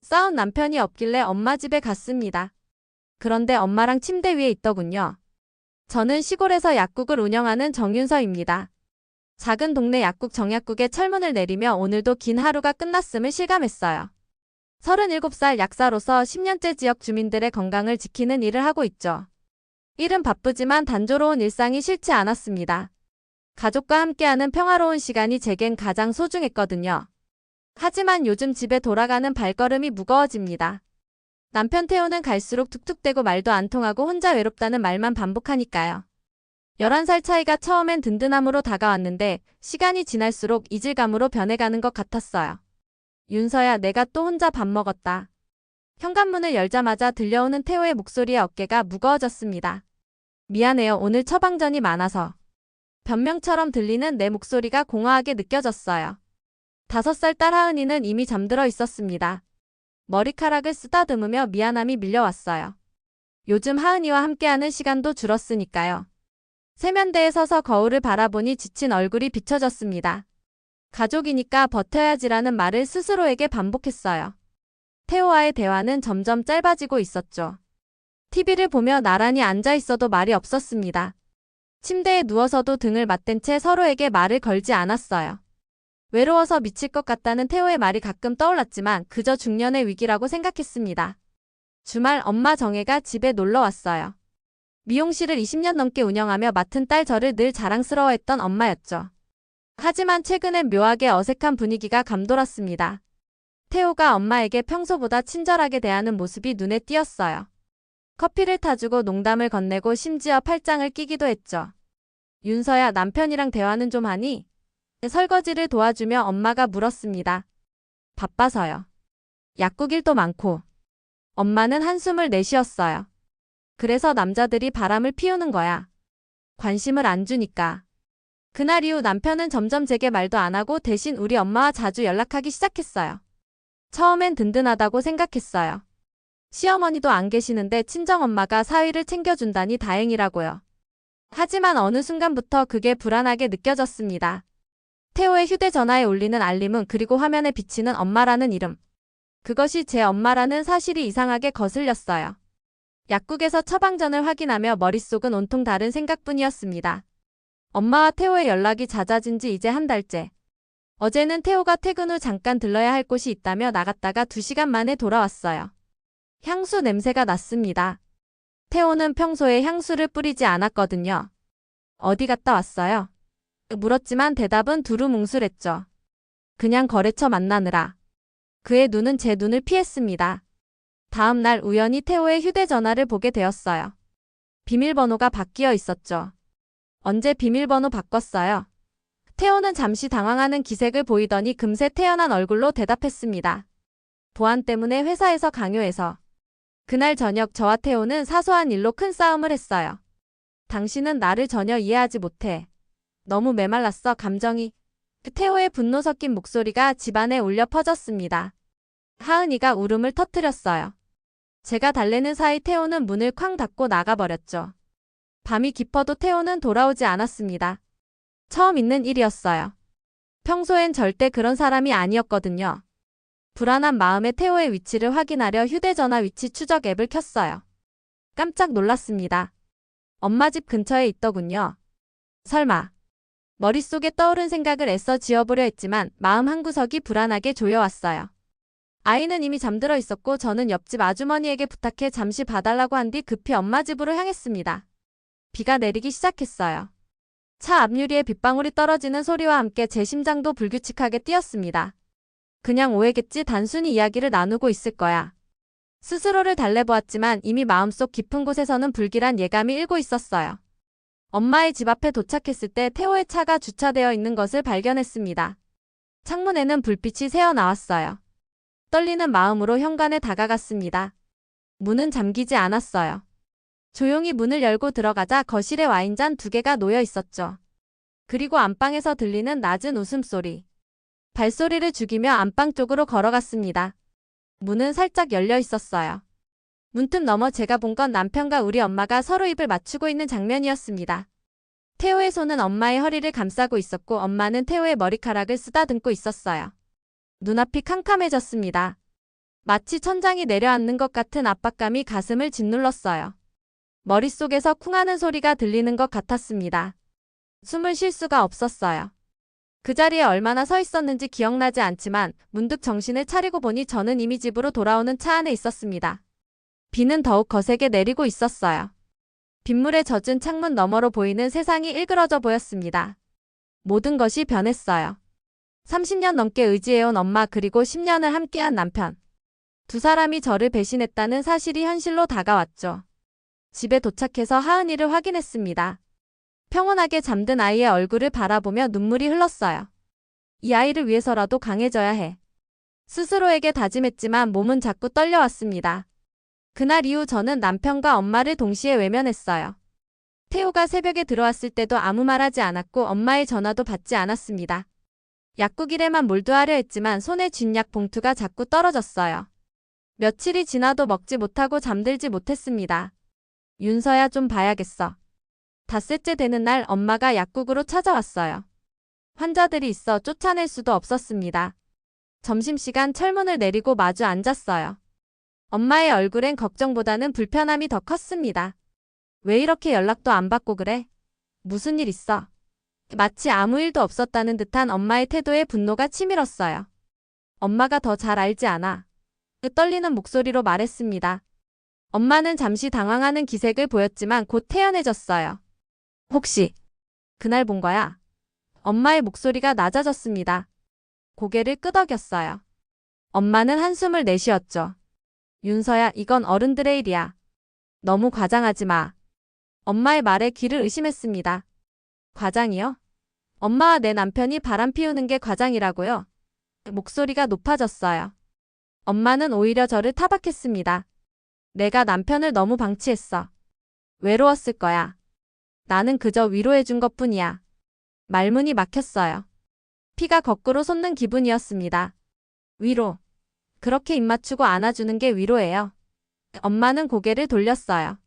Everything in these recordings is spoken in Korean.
싸운 남편이 없길래 엄마 집에 갔습니다. 그런데 엄마랑 침대 위에 있더군요. 저는 시골에서 약국을 운영하는 정윤서입니다. 작은 동네 약국 정약국에 철문을 내리며 오늘도 긴 하루가 끝났음을 실감했어요. 37살 약사로서 10년째 지역 주민들의 건강을 지키는 일을 하고 있죠. 일은 바쁘지만 단조로운 일상이 싫지 않았습니다. 가족과 함께하는 평화로운 시간이 제겐 가장 소중했거든요. 하지만 요즘 집에 돌아가는 발걸음이 무거워집니다. 남편 태호는 갈수록 툭툭대고 말도 안 통하고 혼자 외롭다는 말만 반복하니까요. 11살 차이가 처음엔 든든함으로 다가왔는데 시간이 지날수록 이질감으로 변해가는 것 같았어요. 윤서야, 내가 또 혼자 밥 먹었다. 현관문을 열자마자 들려오는 태호의 목소리에 어깨가 무거워졌습니다. 미안해요. 오늘 처방전이 많아서. 변명처럼 들리는 내 목소리가 공허하게 느껴졌어요. 5살 딸 하은이는 이미 잠들어 있었습니다. 머리카락을 쓰다듬으며 미안함이 밀려왔어요. 요즘 하은이와 함께하는 시간도 줄었으니까요. 세면대에 서서 거울을 바라보니 지친 얼굴이 비춰졌습니다. 가족이니까 버텨야지라는 말을 스스로에게 반복했어요. 태호와의 대화는 점점 짧아지고 있었죠. TV를 보며 나란히 앉아 있어도 말이 없었습니다. 침대에 누워서도 등을 맞댄 채 서로에게 말을 걸지 않았어요. 외로워서 미칠 것 같다는 태호의 말이 가끔 떠올랐지만 그저 중년의 위기라고 생각했습니다. 주말 엄마 정혜가 집에 놀러 왔어요. 미용실을 20년 넘게 운영하며 맡은 딸 저를 늘 자랑스러워했던 엄마였죠. 하지만 최근엔 묘하게 어색한 분위기가 감돌았습니다. 태호가 엄마에게 평소보다 친절하게 대하는 모습이 눈에 띄었어요. 커피를 타주고 농담을 건네고 심지어 팔짱을 끼기도 했죠. 윤서야, 남편이랑 대화는 좀 하니? 설거지를 도와주며 엄마가 물었습니다. 바빠서요. 약국 일도 많고. 엄마는 한숨을 내쉬었어요. 그래서 남자들이 바람을 피우는 거야. 관심을 안 주니까. 그날 이후 남편은 점점 제게 말도 안 하고 대신 우리 엄마와 자주 연락하기 시작했어요. 처음엔 든든하다고 생각했어요. 시어머니도 안 계시는데 친정엄마가 사위를 챙겨준다니 다행이라고요. 하지만 어느 순간부터 그게 불안하게 느껴졌습니다. 태호의 휴대전화에 울리는 알림은 그리고 화면에 비치는 엄마라는 이름. 그것이 제 엄마라는 사실이 이상하게 거슬렸어요. 약국에서 처방전을 확인하며 머릿속은 온통 다른 생각뿐이었습니다. 엄마와 태호의 연락이 잦아진 지 이제 한 달째. 어제는 태호가 퇴근 후 잠깐 들러야 할 곳이 있다며 나갔다가 2시간 만에 돌아왔어요. 향수 냄새가 났습니다. 태호는 평소에 향수를 뿌리지 않았거든요. 어디 갔다 왔어요? 물었지만 대답은 두루뭉술했죠. 그냥 거래처 만나느라. 그의 눈은 제 눈을 피했습니다. 다음 날 우연히 태호의 휴대전화를 보게 되었어요. 비밀번호가 바뀌어 있었죠. 언제 비밀번호 바꿨어요? 태호는 잠시 당황하는 기색을 보이더니 금세 태연한 얼굴로 대답했습니다. 보안 때문에 회사에서 강요해서. 그날 저녁 저와 태호는 사소한 일로 큰 싸움을 했어요. 당신은 나를 전혀 이해하지 못해. 너무 메말랐어, 감정이. 태호의 분노 섞인 목소리가 집안에 울려 퍼졌습니다. 하은이가 울음을 터뜨렸어요. 제가 달래는 사이 태호는 문을 쾅 닫고 나가버렸죠. 밤이 깊어도 태호는 돌아오지 않았습니다. 처음 있는 일이었어요. 평소엔 절대 그런 사람이 아니었거든요. 불안한 마음에 태호의 위치를 확인하려 휴대전화 위치 추적 앱을 켰어요. 깜짝 놀랐습니다. 엄마 집 근처에 있더군요. 설마. 머릿속에 떠오른 생각을 애써 지워보려 했지만 마음 한구석이 불안하게 조여왔어요. 아이는 이미 잠들어 있었고 저는 옆집 아주머니에게 부탁해 잠시 봐달라고 한 뒤 급히 엄마 집으로 향했습니다. 비가 내리기 시작했어요. 차 앞유리에 빗방울이 떨어지는 소리와 함께 제 심장도 불규칙하게 뛰었습니다. 그냥 오해겠지, 단순히 이야기를 나누고 있을 거야. 스스로를 달래보았지만 이미 마음속 깊은 곳에서는 불길한 예감이 일고 있었어요. 엄마의 집 앞에 도착했을 때 태호의 차가 주차되어 있는 것을 발견했습니다. 창문에는 불빛이 새어 나왔어요. 떨리는 마음으로 현관에 다가갔습니다. 문은 잠기지 않았어요. 조용히 문을 열고 들어가자 거실에 와인잔 2개가 놓여 있었죠. 그리고 안방에서 들리는 낮은 웃음소리. 발소리를 죽이며 안방 쪽으로 걸어갔습니다. 문은 살짝 열려 있었어요. 문틈 너머 제가 본 건 남편과 우리 엄마가 서로 입을 맞추고 있는 장면이었습니다. 태호의 손은 엄마의 허리를 감싸고 있었고 엄마는 태호의 머리카락을 쓰다듬고 있었어요. 눈앞이 캄캄해졌습니다. 마치 천장이 내려앉는 것 같은 압박감이 가슴을 짓눌렀어요. 머릿속에서 쿵하는 소리가 들리는 것 같았습니다. 숨을 쉴 수가 없었어요. 그 자리에 얼마나 서 있었는지 기억나지 않지만 문득 정신을 차리고 보니 저는 이미 집으로 돌아오는 차 안에 있었습니다. 비는 더욱 거세게 내리고 있었어요. 빗물에 젖은 창문 너머로 보이는 세상이 일그러져 보였습니다. 모든 것이 변했어요. 30년 넘게 의지해온 엄마 그리고 10년을 함께한 남편. 두 사람이 저를 배신했다는 사실이 현실로 다가왔죠. 집에 도착해서 하은이를 확인했습니다. 평온하게 잠든 아이의 얼굴을 바라보며 눈물이 흘렀어요. 이 아이를 위해서라도 강해져야 해. 스스로에게 다짐했지만 몸은 자꾸 떨려왔습니다. 그날 이후 저는 남편과 엄마를 동시에 외면했어요. 태호가 새벽에 들어왔을 때도 아무 말하지 않았고 엄마의 전화도 받지 않았습니다. 약국일에만 몰두하려 했지만 손에 쥔 약 봉투가 자꾸 떨어졌어요. 며칠이 지나도 먹지 못하고 잠들지 못했습니다. 윤서야 좀 봐야겠어. 닷새째 되는 날 엄마가 약국으로 찾아왔어요. 환자들이 있어 쫓아낼 수도 없었습니다. 점심시간 철문을 내리고 마주 앉았어요. 엄마의 얼굴엔 걱정보다는 불편함이 더 컸습니다. 왜 이렇게 연락도 안 받고 그래? 무슨 일 있어? 마치 아무 일도 없었다는 듯한 엄마의 태도에 분노가 치밀었어요. 엄마가 더 잘 알지 않아. 떨리는 목소리로 말했습니다. 엄마는 잠시 당황하는 기색을 보였지만 곧 태연해졌어요. 혹시 그날 본 거야? 엄마의 목소리가 낮아졌습니다. 고개를 끄덕였어요. 엄마는 한숨을 내쉬었죠. 윤서야, 이건 어른들의 일이야. 너무 과장하지 마. 엄마의 말에 귀를 의심했습니다. 과장이요? 엄마와 내 남편이 바람 피우는 게 과장이라고요? 목소리가 높아졌어요. 엄마는 오히려 저를 타박했습니다. 내가 남편을 너무 방치했어. 외로웠을 거야. 나는 그저 위로해준 것뿐이야. 말문이 막혔어요. 피가 거꾸로 솟는 기분이었습니다. 위로. 그렇게 입 맞추고 안아주는 게 위로예요. 엄마는 고개를 돌렸어요.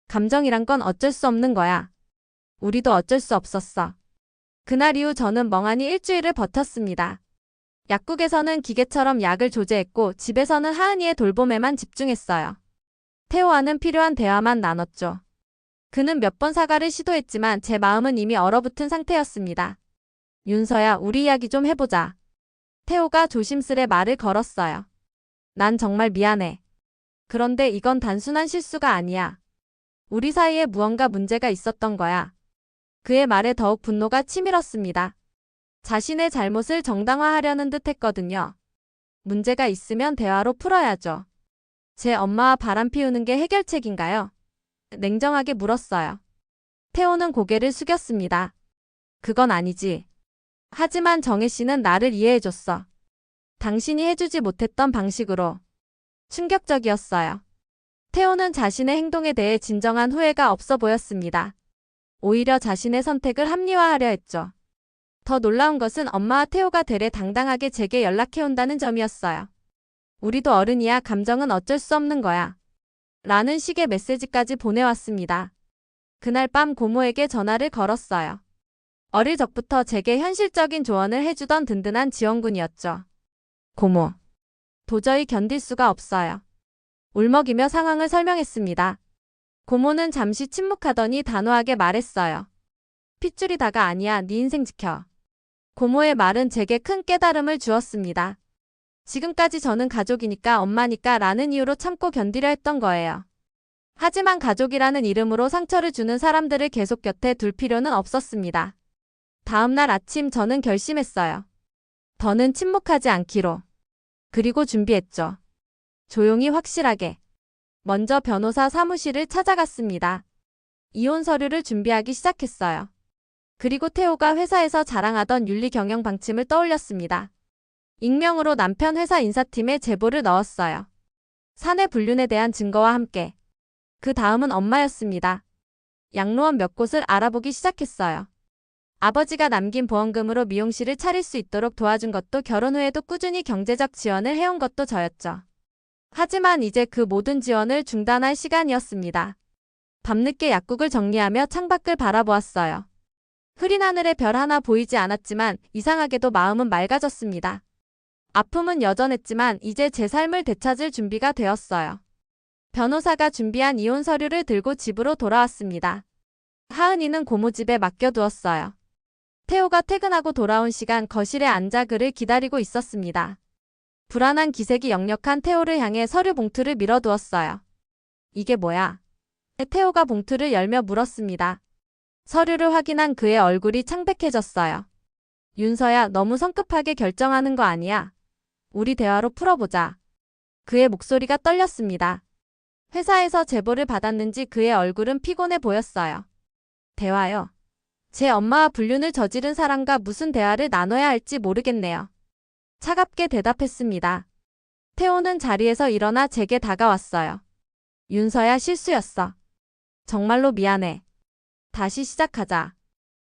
감정이란 건 어쩔 수 없는 거야. 우리도 어쩔 수 없었어. 그날 이후 저는 멍하니 일주일을 버텼습니다. 약국에서는 기계처럼 약을 조제했고 집에서는 하은이의 돌봄에만 집중했어요. 태호와는 필요한 대화만 나눴죠. 그는 몇 번 사과를 시도했지만 제 마음은 이미 얼어붙은 상태였습니다. 윤서야, 우리 이야기 좀 해보자. 태호가 조심스레 말을 걸었어요. 난 정말 미안해. 그런데 이건 단순한 실수가 아니야. 우리 사이에 무언가 문제가 있었던 거야. 그의 말에 더욱 분노가 치밀었습니다. 자신의 잘못을 정당화하려는 듯 했거든요. 문제가 있으면 대화로 풀어야죠. 제 엄마와 바람 피우는 게 해결책인가요? 냉정하게 물었어요. 태호는 고개를 숙였습니다. 그건 아니지. 하지만 정혜 씨는 나를 이해해줬어. 당신이 해주지 못했던 방식으로. 충격적이었어요. 태호는 자신의 행동에 대해 진정한 후회가 없어 보였습니다. 오히려 자신의 선택을 합리화하려 했죠. 더 놀라운 것은 엄마와 태호가 되레 당당하게 제게 연락해온다는 점이었어요. 우리도 어른이야, 감정은 어쩔 수 없는 거야. 라는 식의 메시지까지 보내왔습니다. 그날 밤 고모에게 전화를 걸었어요. 어릴 적부터 제게 현실적인 조언을 해주던 든든한 지원군이었죠. 고모. 도저히 견딜 수가 없어요. 울먹이며 상황을 설명했습니다. 고모는 잠시 침묵하더니 단호하게 말했어요. 핏줄이 다가 아니야, 네 인생 지켜. 고모의 말은 제게 큰 깨달음을 주었습니다. 지금까지 저는 가족이니까 엄마니까 라는 이유로 참고 견디려 했던 거예요. 하지만 가족이라는 이름으로 상처를 주는 사람들을 계속 곁에 둘 필요는 없었습니다. 다음 날 아침 저는 결심했어요. 더는 침묵하지 않기로. 그리고 준비했죠. 조용히 확실하게. 먼저 변호사 사무실을 찾아갔습니다. 이혼 서류를 준비하기 시작했어요. 그리고 태호가 회사에서 자랑하던 윤리 경영 방침을 떠올렸습니다. 익명으로 남편 회사 인사팀에 제보를 넣었어요. 사내 불륜에 대한 증거와 함께. 그 다음은 엄마였습니다. 양로원 몇 곳을 알아보기 시작했어요. 아버지가 남긴 보험금으로 미용실을 차릴 수 있도록 도와준 것도 결혼 후에도 꾸준히 경제적 지원을 해온 것도 저였죠. 하지만 이제 그 모든 지원을 중단할 시간이었습니다. 밤늦게 약국을 정리하며 창밖을 바라보았어요. 흐린 하늘에 별 하나 보이지 않았지만 이상하게도 마음은 맑아졌습니다. 아픔은 여전했지만 이제 제 삶을 되찾을 준비가 되었어요. 변호사가 준비한 이혼 서류를 들고 집으로 돌아왔습니다. 하은이는 고모 집에 맡겨두었어요. 태호가 퇴근하고 돌아온 시간 거실에 앉아 그를 기다리고 있었습니다. 불안한 기색이 역력한 태호를 향해 서류 봉투를 밀어두었어요. 이게 뭐야? 태호가 봉투를 열며 물었습니다. 서류를 확인한 그의 얼굴이 창백해졌어요. 윤서야, 너무 성급하게 결정하는 거 아니야. 우리 대화로 풀어보자. 그의 목소리가 떨렸습니다. 회사에서 제보를 받았는지 그의 얼굴은 피곤해 보였어요. 대화요. 제 엄마와 불륜을 저지른 사람과 무슨 대화를 나눠야 할지 모르겠네요. 차갑게 대답했습니다. 태호는 자리에서 일어나 제게 다가왔어요. 윤서야, 실수였어. 정말로 미안해. 다시 시작하자.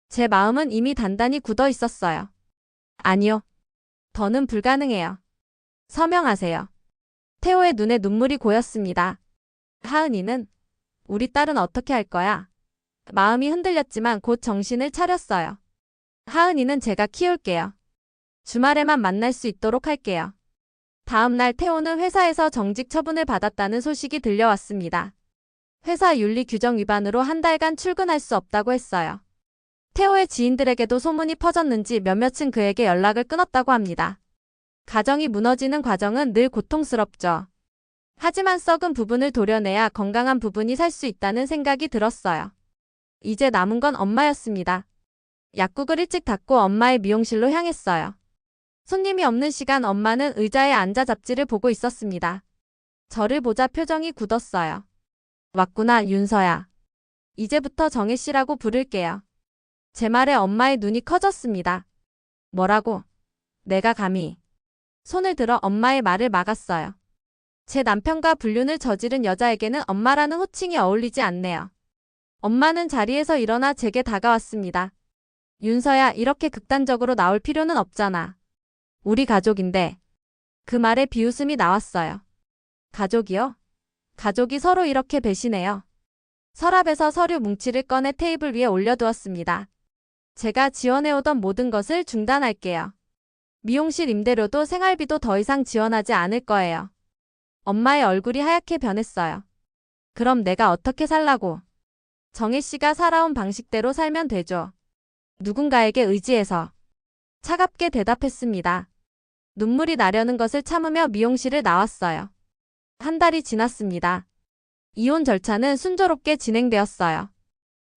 제 마음은 이미 단단히 굳어 있었어요. 아니요. 더는 불가능해요. 서명하세요. 태호의 눈에 눈물이 고였습니다. 하은이는 우리 딸은 어떻게 할 거야? 마음이 흔들렸지만 곧 정신을 차렸어요. 하은이는 제가 키울게요. 주말에만 만날 수 있도록 할게요. 다음 날 태호는 회사에서 정직 처분을 받았다는 소식이 들려왔습니다. 회사 윤리 규정 위반으로 한 달간 출근할 수 없다고 했어요. 태호의 지인들에게도 소문이 퍼졌는지 몇몇은 그에게 연락을 끊었다고 합니다. 가정이 무너지는 과정은 늘 고통스럽죠. 하지만 썩은 부분을 도려내야 건강한 부분이 살 수 있다는 생각이 들었어요. 이제 남은 건 엄마였습니다. 약국을 일찍 닫고 엄마의 미용실로 향했어요. 손님이 없는 시간 엄마는 의자에 앉아 잡지를 보고 있었습니다. 저를 보자 표정이 굳었어요. 왔구나, 윤서야. 이제부터 정혜 씨라고 부를게요. 제 말에 엄마의 눈이 커졌습니다. 뭐라고? 내가 감히. 손을 들어 엄마의 말을 막았어요. 제 남편과 불륜을 저지른 여자에게는 엄마라는 호칭이 어울리지 않네요. 엄마는 자리에서 일어나 제게 다가왔습니다. 윤서야, 이렇게 극단적으로 나올 필요는 없잖아. 우리 가족인데. 그 말에 비웃음이 나왔어요. 가족이요? 가족이 서로 이렇게 배신해요. 서랍에서 서류 뭉치를 꺼내 테이블 위에 올려두었습니다. 제가 지원해오던 모든 것을 중단할게요. 미용실 임대료도 생활비도 더 이상 지원하지 않을 거예요. 엄마의 얼굴이 하얗게 변했어요. 그럼 내가 어떻게 살라고? 정혜 씨가 살아온 방식대로 살면 되죠. 누군가에게 의지해서. 차갑게 대답했습니다. 눈물이 나려는 것을 참으며 미용실을 나왔어요. 한 달이 지났습니다. 이혼 절차는 순조롭게 진행되었어요.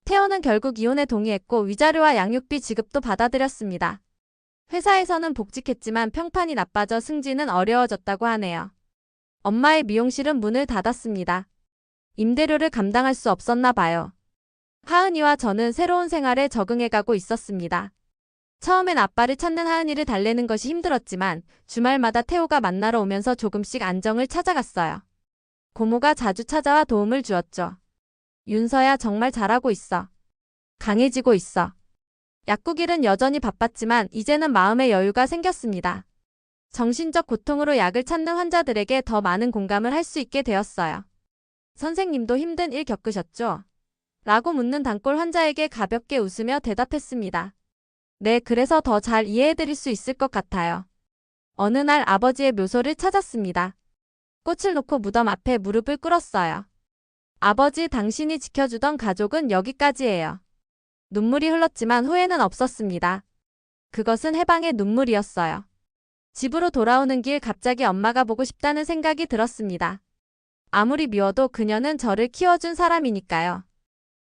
태호는 결국 이혼에 동의했고 위자료와 양육비 지급도 받아들였습니다. 회사에서는 복직했지만 평판이 나빠져 승진은 어려워졌다고 하네요. 엄마의 미용실은 문을 닫았습니다. 임대료를 감당할 수 없었나 봐요. 하은이와 저는 새로운 생활에 적응해가고 있었습니다. 처음엔 아빠를 찾는 하은이를 달래는 것이 힘들었지만 주말마다 태호가 만나러 오면서 조금씩 안정을 찾아갔어요. 고모가 자주 찾아와 도움을 주었죠. 윤서야, 정말 잘하고 있어. 강해지고 있어. 약국 일은 여전히 바빴지만 이제는 마음의 여유가 생겼습니다. 정신적 고통으로 약을 찾는 환자들에게 더 많은 공감을 할 수 있게 되었어요. 선생님도 힘든 일 겪으셨죠? 라고 묻는 단골 환자에게 가볍게 웃으며 대답했습니다. 네, 그래서 더 잘 이해해드릴 수 있을 것 같아요. 어느 날 아버지의 묘소를 찾았습니다. 꽃을 놓고 무덤 앞에 무릎을 꿇었어요. 아버지, 당신이 지켜주던 가족은 여기까지예요. 눈물이 흘렀지만 후회는 없었습니다. 그것은 해방의 눈물이었어요. 집으로 돌아오는 길 갑자기 엄마가 보고 싶다는 생각이 들었습니다. 아무리 미워도 그녀는 저를 키워준 사람이니까요.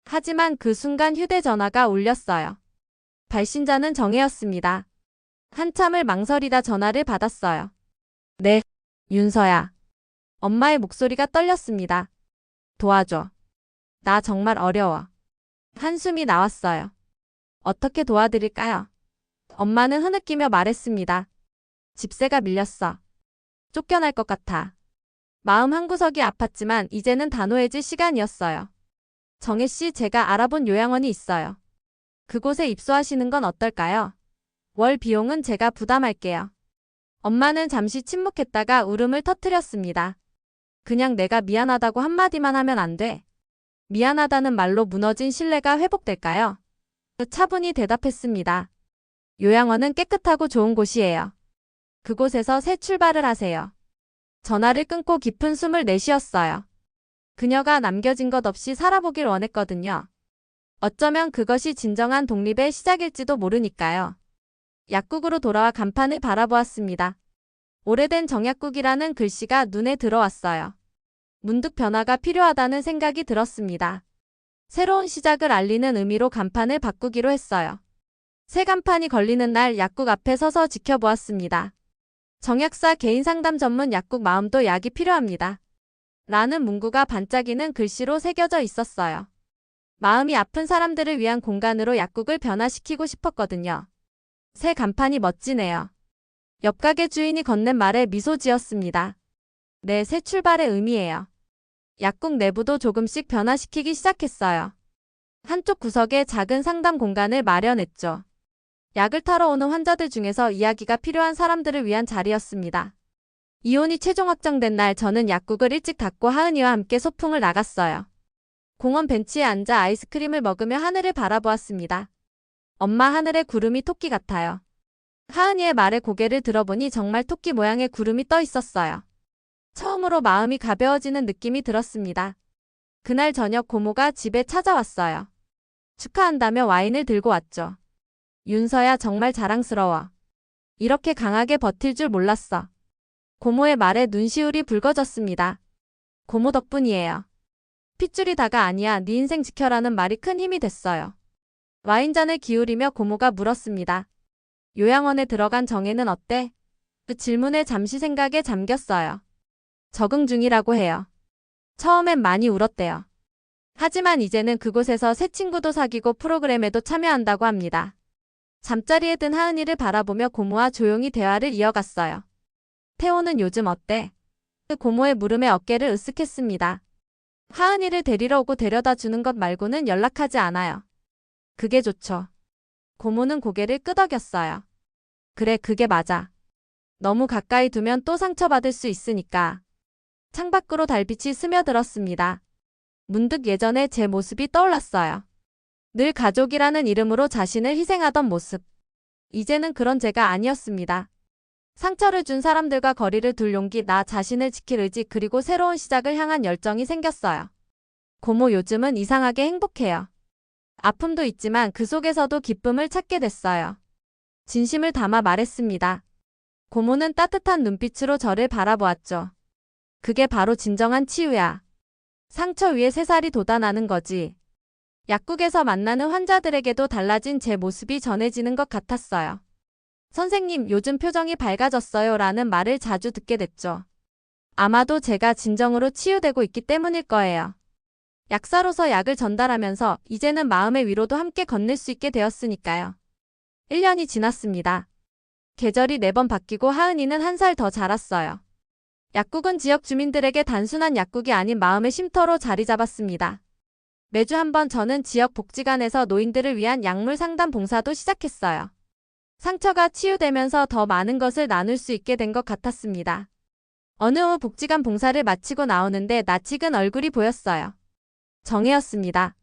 하지만 그 순간 휴대전화가 울렸어요. 발신자는 정혜였습니다. 한참을 망설이다 전화를 받았어요. 네, 윤서야. 엄마의 목소리가 떨렸습니다. 도와줘. 나 정말 어려워. 한숨이 나왔어요. 어떻게 도와드릴까요? 엄마는 흐느끼며 말했습니다. 집세가 밀렸어. 쫓겨날 것 같아. 마음 한구석이 아팠지만 이제는 단호해질 시간이었어요. 정혜 씨, 제가 알아본 요양원이 있어요. 그곳에 입소하시는 건 어떨까요? 월 비용은 제가 부담할게요. 엄마는 잠시 침묵했다가 울음을 터뜨렸습니다. 그냥 내가 미안하다고 한마디만 하면 안 돼. 미안하다는 말로 무너진 신뢰가 회복될까요? 차분히 대답했습니다. 요양원은 깨끗하고 좋은 곳이에요. 그곳에서 새 출발을 하세요. 전화를 끊고 깊은 숨을 내쉬었어요. 그녀가 남겨진 것 없이 살아보길 원했거든요. 어쩌면 그것이 진정한 독립의 시작일지도 모르니까요. 약국으로 돌아와 간판을 바라보았습니다. 오래된 정약국이라는 글씨가 눈에 들어왔어요. 문득 변화가 필요하다는 생각이 들었습니다. 새로운 시작을 알리는 의미로 간판을 바꾸기로 했어요. 새 간판이 걸리는 날 약국 앞에 서서 지켜보았습니다. 정약사 개인 상담 전문 약국 마음도 약이 필요합니다. 라는 문구가 반짝이는 글씨로 새겨져 있었어요. 마음이 아픈 사람들을 위한 공간으로 약국을 변화시키고 싶었거든요. 새 간판이 멋지네요. 옆 가게 주인이 건넨 말에 미소 지었습니다. 네, 새 출발의 의미예요. 약국 내부도 조금씩 변화시키기 시작했어요. 한쪽 구석에 작은 상담 공간을 마련했죠. 약을 타러 오는 환자들 중에서 이야기가 필요한 사람들을 위한 자리였습니다. 이혼이 최종 확정된 날 저는 약국을 일찍 닫고 하은이와 함께 소풍을 나갔어요. 공원 벤치에 앉아 아이스크림을 먹으며 하늘을 바라보았습니다. 엄마, 하늘의 구름이 토끼 같아요. 하은이의 말에 고개를 들어보니 정말 토끼 모양의 구름이 떠 있었어요. 처음으로 마음이 가벼워지는 느낌이 들었습니다. 그날 저녁 고모가 집에 찾아왔어요. 축하한다며 와인을 들고 왔죠. 윤서야, 정말 자랑스러워. 이렇게 강하게 버틸 줄 몰랐어. 고모의 말에 눈시울이 붉어졌습니다. 고모 덕분이에요. 핏줄이 다가 아니야, 네 인생 지켜라는 말이 큰 힘이 됐어요. 와인잔을 기울이며 고모가 물었습니다. 요양원에 들어간 정혜는 어때? 그 질문에 잠시 생각에 잠겼어요. 적응 중이라고 해요. 처음엔 많이 울었대요. 하지만 이제는 그곳에서 새 친구도 사귀고 프로그램에도 참여한다고 합니다. 잠자리에 든 하은이를 바라보며 고모와 조용히 대화를 이어갔어요. 태호는 요즘 어때? 그 고모의 물음에 어깨를 으쓱했습니다. 하은이를 데리러 오고 데려다 주는 것 말고는 연락하지 않아요. 그게 좋죠. 고모는 고개를 끄덕였어요. 그래, 그게 맞아. 너무 가까이 두면 또 상처받을 수 있으니까. 창밖으로 달빛이 스며들었습니다. 문득 예전에 제 모습이 떠올랐어요. 늘 가족이라는 이름으로 자신을 희생하던 모습. 이제는 그런 제가 아니었습니다. 상처를 준 사람들과 거리를 둘 용기, 나 자신을 지킬 의지, 그리고 새로운 시작을 향한 열정이 생겼어요. 고모, 요즘은 이상하게 행복해요. 아픔도 있지만 그 속에서도 기쁨을 찾게 됐어요. 진심을 담아 말했습니다. 고모는 따뜻한 눈빛으로 저를 바라보았죠. 그게 바로 진정한 치유야. 상처 위에 새살이 돋아나는 거지. 약국에서 만나는 환자들에게도 달라진 제 모습이 전해지는 것 같았어요. 선생님, 요즘 표정이 밝아졌어요 라는 말을 자주 듣게 됐죠. 아마도 제가 진정으로 치유되고 있기 때문일 거예요. 약사로서 약을 전달하면서 이제는 마음의 위로도 함께 건넬 수 있게 되었으니까요. 1년이 지났습니다. 계절이 4번 바뀌고 하은이는 1살 더 자랐어요. 약국은 지역 주민들에게 단순한 약국이 아닌 마음의 쉼터로 자리 잡았습니다. 매주 한 번 저는 지역 복지관에서 노인들을 위한 약물 상담 봉사도 시작했어요. 상처가 치유되면서 더 많은 것을 나눌 수 있게 된 것 같았습니다. 어느 후 복지관 봉사를 마치고 나오는데 낯익은 얼굴이 보였어요. 정혜였습니다.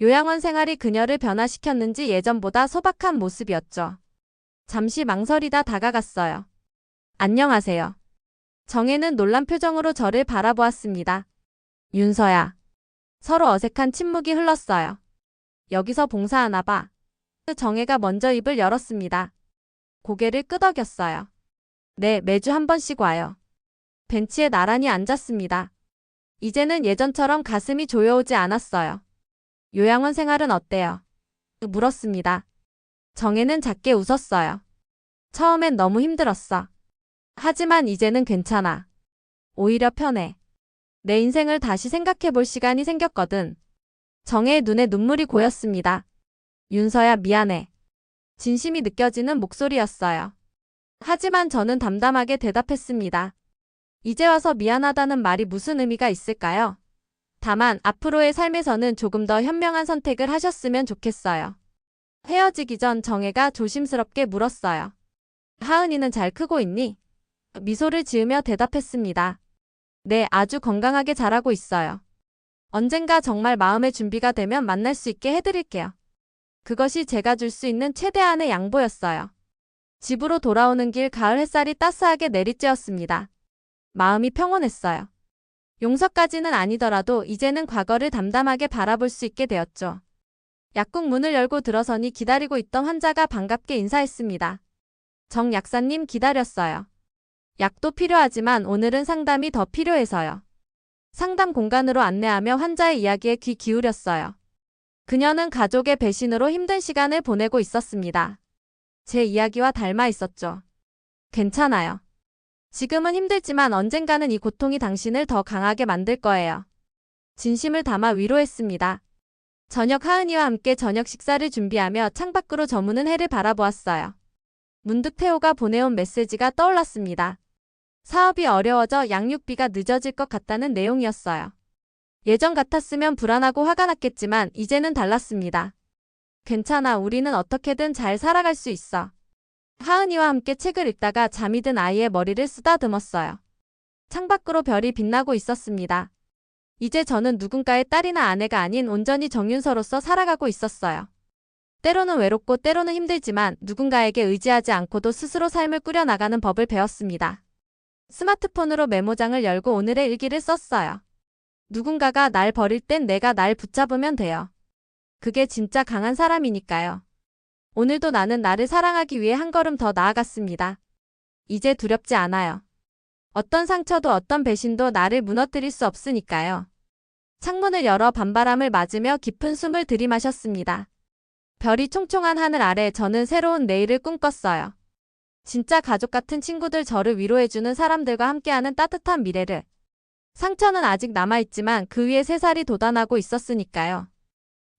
요양원 생활이 그녀를 변화시켰는지 예전보다 소박한 모습이었죠. 잠시 망설이다 다가갔어요. 안녕하세요. 정혜는 놀란 표정으로 저를 바라보았습니다. 윤서야. 서로 어색한 침묵이 흘렀어요. 여기서 봉사하나 봐. 정혜가 먼저 입을 열었습니다. 고개를 끄덕였어요. 네, 매주 한 번씩 와요. 벤치에 나란히 앉았습니다. 이제는 예전처럼 가슴이 조여오지 않았어요. 요양원 생활은 어때요? 물었습니다. 정혜는 작게 웃었어요. 처음엔 너무 힘들었어. 하지만 이제는 괜찮아. 오히려 편해. 내 인생을 다시 생각해 볼 시간이 생겼거든. 정혜의 눈에 눈물이 고였습니다. 윤서야, 미안해. 진심이 느껴지는 목소리였어요. 하지만 저는 담담하게 대답했습니다. 이제 와서 미안하다는 말이 무슨 의미가 있을까요? 다만 앞으로의 삶에서는 조금 더 현명한 선택을 하셨으면 좋겠어요. 헤어지기 전 정혜가 조심스럽게 물었어요. 하은이는 잘 크고 있니? 미소를 지으며 대답했습니다. 네, 아주 건강하게 자라고 있어요. 언젠가 정말 마음의 준비가 되면 만날 수 있게 해드릴게요. 그것이 제가 줄 수 있는 최대한의 양보였어요. 집으로 돌아오는 길 가을 햇살이 따스하게 내리쬐었습니다. 마음이 평온했어요. 용서까지는 아니더라도 이제는 과거를 담담하게 바라볼 수 있게 되었죠. 약국 문을 열고 들어서니 기다리고 있던 환자가 반갑게 인사했습니다. 정 약사님 기다렸어요. 약도 필요하지만 오늘은 상담이 더 필요해서요. 상담 공간으로 안내하며 환자의 이야기에 귀 기울였어요. 그녀는 가족의 배신으로 힘든 시간을 보내고 있었습니다. 제 이야기와 닮아 있었죠. 괜찮아요. 지금은 힘들지만 언젠가는 이 고통이 당신을 더 강하게 만들 거예요. 진심을 담아 위로했습니다. 저녁 하은이와 함께 저녁 식사를 준비하며 창밖으로 저무는 해를 바라보았어요. 문득 태호가 보내온 메시지가 떠올랐습니다. 사업이 어려워져 양육비가 늦어질 것 같다는 내용이었어요. 예전 같았으면 불안하고 화가 났겠지만 이제는 달랐습니다. 괜찮아, 우리는 어떻게든 잘 살아갈 수 있어. 하은이와 함께 책을 읽다가 잠이 든 아이의 머리를 쓰다듬었어요. 창밖으로 별이 빛나고 있었습니다. 이제 저는 누군가의 딸이나 아내가 아닌 온전히 정윤서로서 살아가고 있었어요. 때로는 외롭고 때로는 힘들지만 누군가에게 의지하지 않고도 스스로 삶을 꾸려나가는 법을 배웠습니다. 스마트폰으로 메모장을 열고 오늘의 일기를 썼어요. 누군가가 날 버릴 땐 내가 날 붙잡으면 돼요. 그게 진짜 강한 사람이니까요. 오늘도 나는 나를 사랑하기 위해 한 걸음 더 나아갔습니다. 이제 두렵지 않아요. 어떤 상처도 어떤 배신도 나를 무너뜨릴 수 없으니까요. 창문을 열어 밤바람을 맞으며 깊은 숨을 들이마셨습니다. 별이 총총한 하늘 아래 저는 새로운 내일을 꿈꿨어요. 진짜 가족 같은 친구들, 저를 위로해주는 사람들과 함께하는 따뜻한 미래를. 상처는 아직 남아있지만 그 위에 새살이 돋아나고 있었으니까요.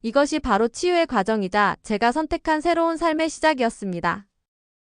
이것이 바로 치유의 과정이자 제가 선택한 새로운 삶의 시작이었습니다.